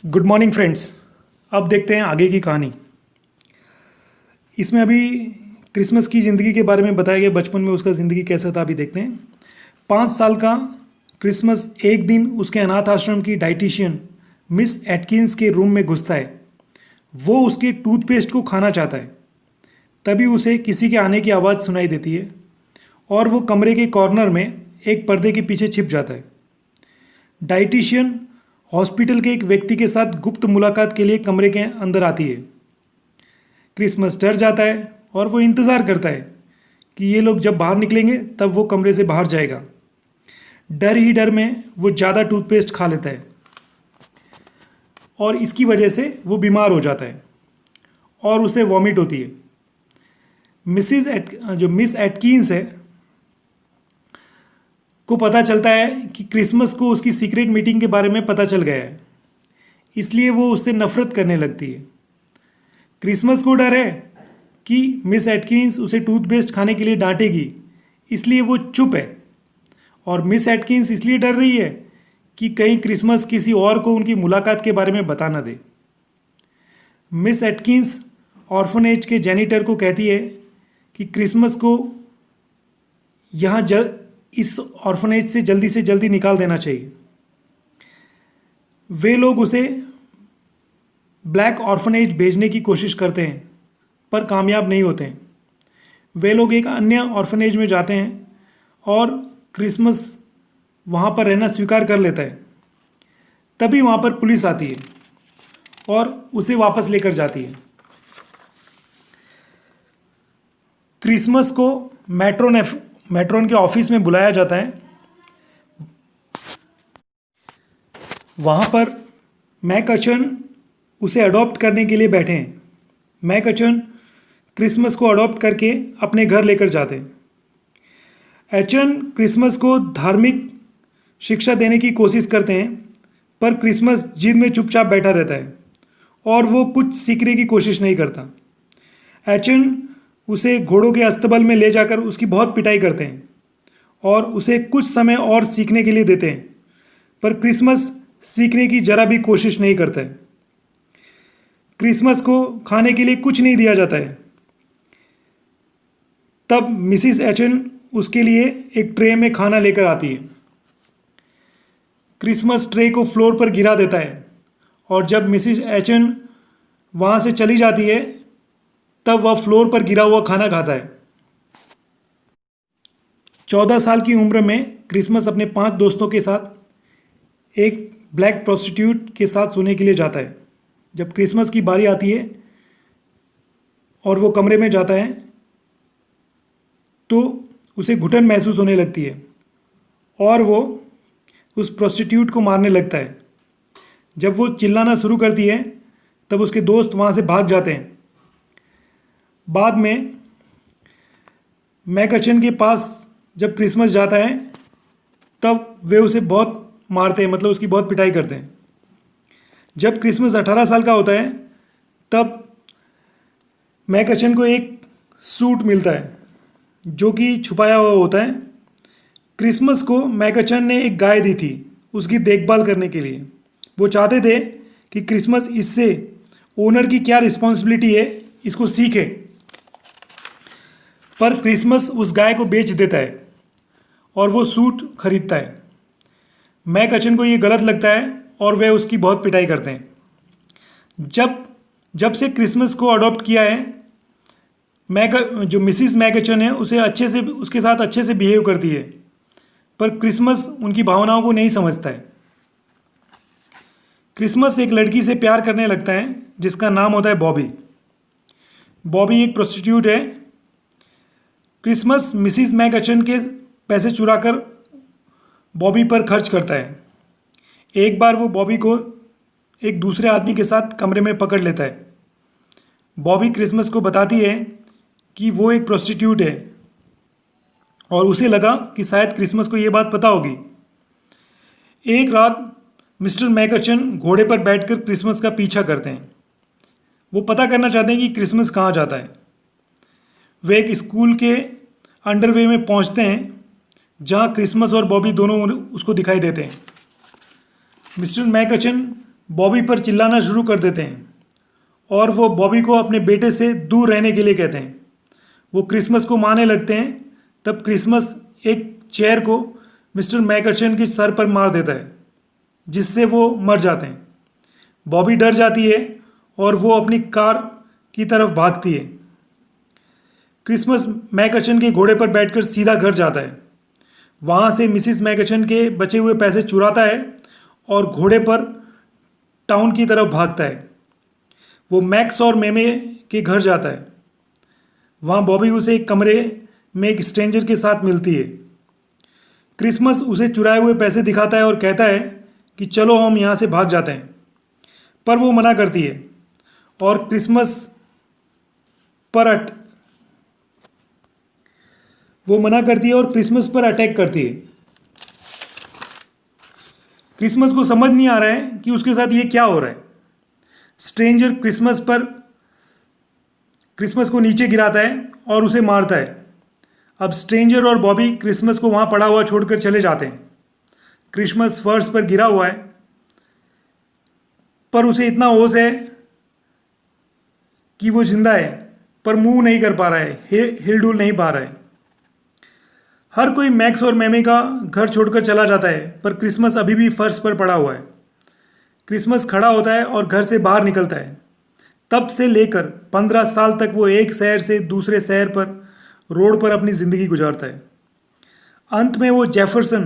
Good morning friends. अब देखते हैं आगे की कहानी। इसमें अभी क्रिसमस की ज़िंदगी के बारे में बताया गया, बचपन में उसका ज़िंदगी कैसा था अभी देखते हैं। 5 साल का क्रिसमस एक दिन उसके अनाथ आश्रम की डाइटिशियन मिस एटकिंस के रूम में घुसता है। वो उसके टूथपेस्ट को खाना चाहता है। तभी उसे किसी के आने की आवाज़ सुनाई देती है और वो कमरे के कॉर्नर में एक पर्दे के पीछे छिप जाता है। डाइटिशियन हॉस्पिटल के एक व्यक्ति के साथ गुप्त मुलाकात के लिए कमरे के अंदर आती है। क्रिसमस डर जाता है और वो इंतज़ार करता है कि ये लोग जब बाहर निकलेंगे तब वो कमरे से बाहर जाएगा। डर ही डर में वो ज़्यादा टूथपेस्ट खा लेता है और इसकी वजह से वो बीमार हो जाता है और उसे वॉमिट होती है। जो मिस एटकिंस है को पता चलता है कि क्रिसमस को उसकी सीक्रेट मीटिंग के बारे में पता चल गया है, इसलिए वो उससे नफरत करने लगती है। क्रिसमस को डर है कि मिस एटकिंस उसे टूथपेस्ट खाने के लिए डांटेगी, इसलिए वो चुप है। और मिस एटकिंस इसलिए डर रही है कि कहीं क्रिसमस किसी और को उनकी मुलाकात के बारे में बता ना दे। मिस एटकिंस ऑर्फनेज के जेनिटर को कहती है कि क्रिसमस को इस ऑर्फनेज से जल्दी निकाल देना चाहिए। वे लोग उसे ब्लैक ऑर्फनेज भेजने की कोशिश करते हैं पर कामयाब नहीं होते हैं। वे लोग एक अन्य ऑर्फनेज में जाते हैं और क्रिसमस वहाँ पर रहना स्वीकार कर लेता है। तभी वहाँ पर पुलिस आती है और उसे वापस लेकर जाती है। क्रिसमस को मैट्रोन के ऑफिस में बुलाया जाता है। वहाँ पर मैकअचन उसे अडॉप्ट करने के लिए बैठे हैं। मैकअचन क्रिसमस को अडॉप्ट करके अपने घर लेकर जाते हैं। एचन क्रिसमस को धार्मिक शिक्षा देने की कोशिश करते हैं पर क्रिसमस जिद में चुपचाप बैठा रहता है और वो कुछ सीखने की कोशिश नहीं करता। एचन उसे घोड़ों के अस्तबल में ले जाकर उसकी बहुत पिटाई करते हैं और उसे कुछ समय और सीखने के लिए देते हैं, पर क्रिसमस सीखने की जरा भी कोशिश नहीं करता है। क्रिसमस को खाने के लिए कुछ नहीं दिया जाता है। तब मिसिस एचन उसके लिए एक ट्रे में खाना लेकर आती है। क्रिसमस ट्रे को फ्लोर पर गिरा देता है और जब मिसिस एचन वहाँ से चली जाती है तब वह फ्लोर पर गिरा हुआ खाना खाता है। 14 साल की उम्र में क्रिसमस अपने 5 दोस्तों के साथ एक ब्लैक प्रोस्टिट्यूट के साथ सोने के लिए जाता है। जब क्रिसमस की बारी आती है और वो कमरे में जाता है तो उसे घुटन महसूस होने लगती है और वो उस प्रोस्टिट्यूट को मारने लगता है। जब वो चिल्लाना शुरू करती है तब उसके दोस्त वहाँ से भाग जाते हैं। बाद में मैकअचन के पास जब क्रिसमस जाता है तब वे उसे बहुत मारते हैं, मतलब उसकी बहुत पिटाई करते हैं। जब क्रिसमस 18 साल का होता है तब मैकअचन को एक सूट मिलता है जो कि छुपाया हुआ होता है। क्रिसमस को मैकअचन ने एक गाय दी थी उसकी देखभाल करने के लिए। वो चाहते थे कि क्रिसमस इससे ओनर की क्या रिस्पॉन्सिबिलिटी है इसको सीखे, पर क्रिसमस उस गाय को बेच देता है और वो सूट खरीदता है। मैकअचन को ये गलत लगता है और वह उसकी बहुत पिटाई करते हैं। जब से क्रिसमस को अडॉप्ट किया है जो मिसिस मैकअचन है उसके साथ अच्छे से बिहेव करती है, पर क्रिसमस उनकी भावनाओं को नहीं समझता है। क्रिसमस एक लड़की से प्यार करने लगता है जिसका नाम होता है बॉबी। बॉबी एक प्रोस्टिट्यूट है। क्रिसमस मिसिस मैकअचन के पैसे चुराकर बॉबी पर खर्च करता है। एक बार वो बॉबी को एक दूसरे आदमी के साथ कमरे में पकड़ लेता है। बॉबी क्रिसमस को बताती है कि वो एक प्रोस्टिट्यूट है और उसे लगा कि शायद क्रिसमस को ये बात पता होगी। एक रात मिस्टर मैकअचन घोड़े पर बैठकर क्रिसमस का पीछा करते हैं। वो पता करना चाहते हैं कि क्रिसमस कहाँ जाता है। वे एक स्कूल के अंडरवे में पहुंचते हैं जहां क्रिसमस और बॉबी दोनों उसको दिखाई देते हैं। मिस्टर मैकअचन बॉबी पर चिल्लाना शुरू कर देते हैं और वो बॉबी को अपने बेटे से दूर रहने के लिए कहते हैं। वो क्रिसमस को मारने लगते हैं। तब क्रिसमस एक चेयर को मिस्टर मैकर्शन के सर पर मार देता है, जिससे वो मर जाते हैं। बॉबी डर जाती है और वो अपनी कार की तरफ भागती है। क्रिसमस मैकर्शन के घोड़े पर बैठकर सीधा घर जाता है। वहाँ से मिसिस मैकर्शन के बचे हुए पैसे चुराता है और घोड़े पर टाउन की तरफ भागता है। वो मैक्स और मेमे के घर जाता है। वहाँ बॉबी उसे एक कमरे में एक स्ट्रेंजर के साथ मिलती है। क्रिसमस उसे चुराए हुए पैसे दिखाता है और कहता है कि चलो हम यहाँ से भाग जाते हैं, पर वो मना करती है और क्रिसमस पर अटैक करती है। क्रिसमस को समझ नहीं आ रहा है कि उसके साथ ये क्या हो रहा है। स्ट्रेंजर क्रिसमस को नीचे गिराता है और उसे मारता है। अब स्ट्रेंजर और बॉबी क्रिसमस को वहाँ पड़ा हुआ छोड़कर चले जाते हैं। क्रिसमस फर्श पर गिरा हुआ है, पर उसे इतना होश है कि वो जिंदा है, पर मूव नहीं कर पा रहा है, हिलडुल नहीं पा रहा है। हर कोई मैक्स और मैमी का घर छोड़कर चला जाता है, पर क्रिसमस अभी भी फर्श पर पड़ा हुआ है। क्रिसमस खड़ा होता है और घर से बाहर निकलता है। तब से लेकर 15 साल तक वो एक शहर से दूसरे शहर पर रोड पर अपनी ज़िंदगी गुजारता है। अंत में वो जेफरसन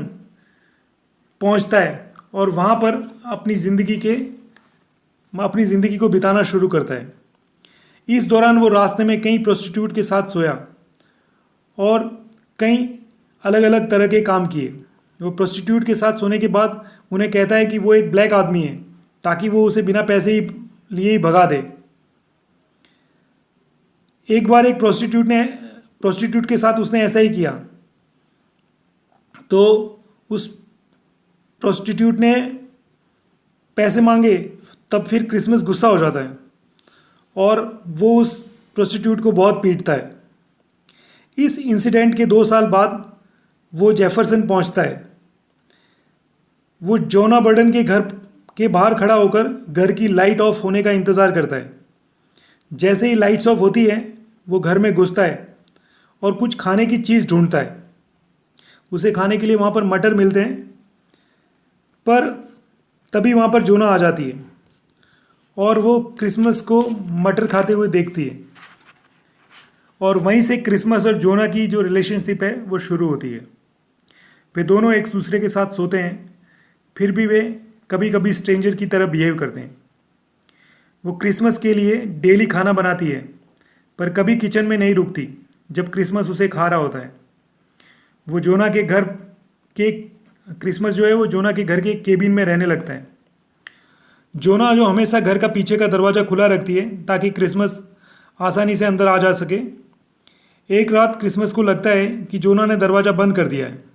पहुंचता है और वहाँ पर अपनी ज़िंदगी को बिताना शुरू करता है। इस दौरान वो रास्ते में कई प्रोस्टिट्यूट के साथ सोया और कई अलग अलग तरह के काम किए। वो प्रोस्टिट्यूट के साथ सोने के बाद उन्हें कहता है कि वो एक ब्लैक आदमी है, ताकि वो उसे बिना पैसे ही लिए ही भगा दे। एक बार एक प्रोस्टिट्यूट के साथ उसने ऐसा ही किया, तो उस प्रोस्टिट्यूट ने पैसे मांगे। तब फिर क्रिसमस गुस्सा हो जाता है और वो उस प्रोस्टिट्यूट को बहुत पीटता है। इस इंसिडेंट के 2 साल बाद वो जेफरसन पहुंचता है। वो जोना बर्डन के घर के बाहर खड़ा होकर घर की लाइट ऑफ होने का इंतज़ार करता है। जैसे ही लाइट्स ऑफ होती है, वो घर में घुसता है और कुछ खाने की चीज़ ढूंढता है। उसे खाने के लिए वहाँ पर मटर मिलते हैं, पर तभी वहाँ पर जोना आ जाती है और वो क्रिसमस को मटर खाते हुए देखती है। और वहीं से क्रिसमस और जोना की जो रिलेशनशिप है वो शुरू होती है। वे दोनों एक दूसरे के साथ सोते हैं, फिर भी वे कभी कभी स्ट्रेंजर की तरह बिहेव करते हैं। वो क्रिसमस के लिए डेली खाना बनाती है, पर कभी किचन में नहीं रुकती जब क्रिसमस उसे खा रहा होता है। वो जोना के घर के क्रिसमस जो है वो जोना के घर के केबिन में रहने लगता है। जोना जो हमेशा घर का पीछे का दरवाज़ा खुला रखती है ताकि क्रिसमस आसानी से अंदर आ जा सके। एक रात क्रिसमस को लगता है कि जोना ने दरवाज़ा बंद कर दिया है।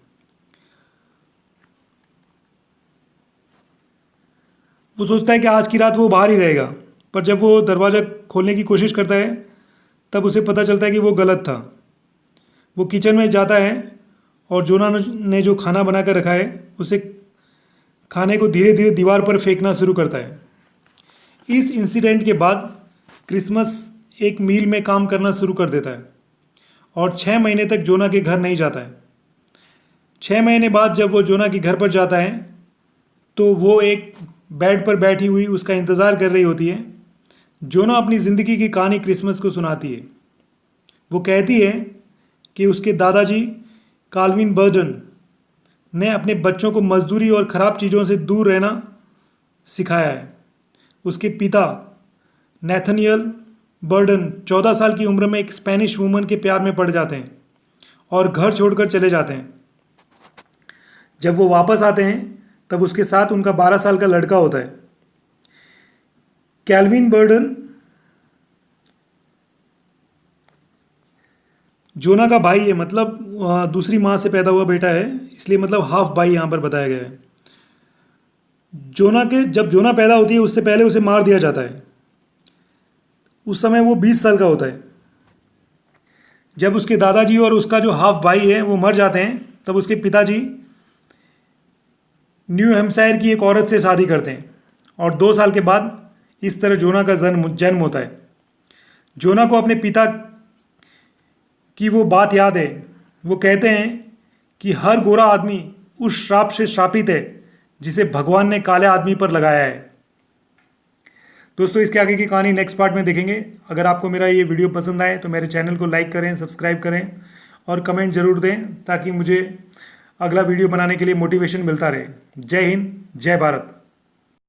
वो सोचता है कि आज की रात वो बाहर ही रहेगा, पर जब वो दरवाज़ा खोलने की कोशिश करता है तब उसे पता चलता है कि वो गलत था। वो किचन में जाता है और जोना ने जो खाना बना कर रखा है उसे खाने को धीरे धीरे दीवार पर फेंकना शुरू करता है। इस इंसिडेंट के बाद क्रिसमस एक मिल में काम करना शुरू कर देता है और 6 महीने तक जोना के घर नहीं जाता है। 6 महीने बाद जब वो जोना के घर पर जाता है तो वो एक बेड पर बैठी हुई उसका इंतज़ार कर रही होती है। जोना अपनी ज़िंदगी की कहानी क्रिसमस को सुनाती है। वो कहती है कि उसके दादाजी काल्विन बर्डन ने अपने बच्चों को मजदूरी और ख़राब चीज़ों से दूर रहना सिखाया है। उसके पिता नेथनियल बर्डन 14 साल की उम्र में एक स्पेनिश वूमन के प्यार में पड़ जाते हैं और घर छोड़कर चले जाते हैं। जब वो वापस आते हैं तब उसके साथ उनका 12 साल का लड़का होता है। कैल्विन बर्डन जोना का भाई है, मतलब दूसरी माँ से पैदा हुआ बेटा है, इसलिए मतलब हाफ भाई यहाँ पर बताया गया है। जब जोना पैदा होती है उससे पहले उसे मार दिया जाता है। उस समय वो 20 साल का होता है। जब उसके दादाजी और उसका जो हाफ भाई है वो मर जाते हैं तब उसके पिताजी न्यू हैम्पशायर की एक औरत से शादी करते हैं और 2 साल के बाद इस तरह जोना का जन्म होता है। जोना को अपने पिता की वो बात याद है। वो कहते हैं कि हर गोरा आदमी उस श्राप से श्रापित है जिसे भगवान ने काले आदमी पर लगाया है। दोस्तों, इसके आगे की कहानी नेक्स्ट पार्ट में देखेंगे। अगर आपको मेरा ये वीडियो पसंद आए तो मेरे चैनल को लाइक करें, सब्सक्राइब करें और कमेंट जरूर दें ताकि मुझे अगला वीडियो बनाने के लिए मोटिवेशन मिलता रहे। जय हिंद, जय भारत।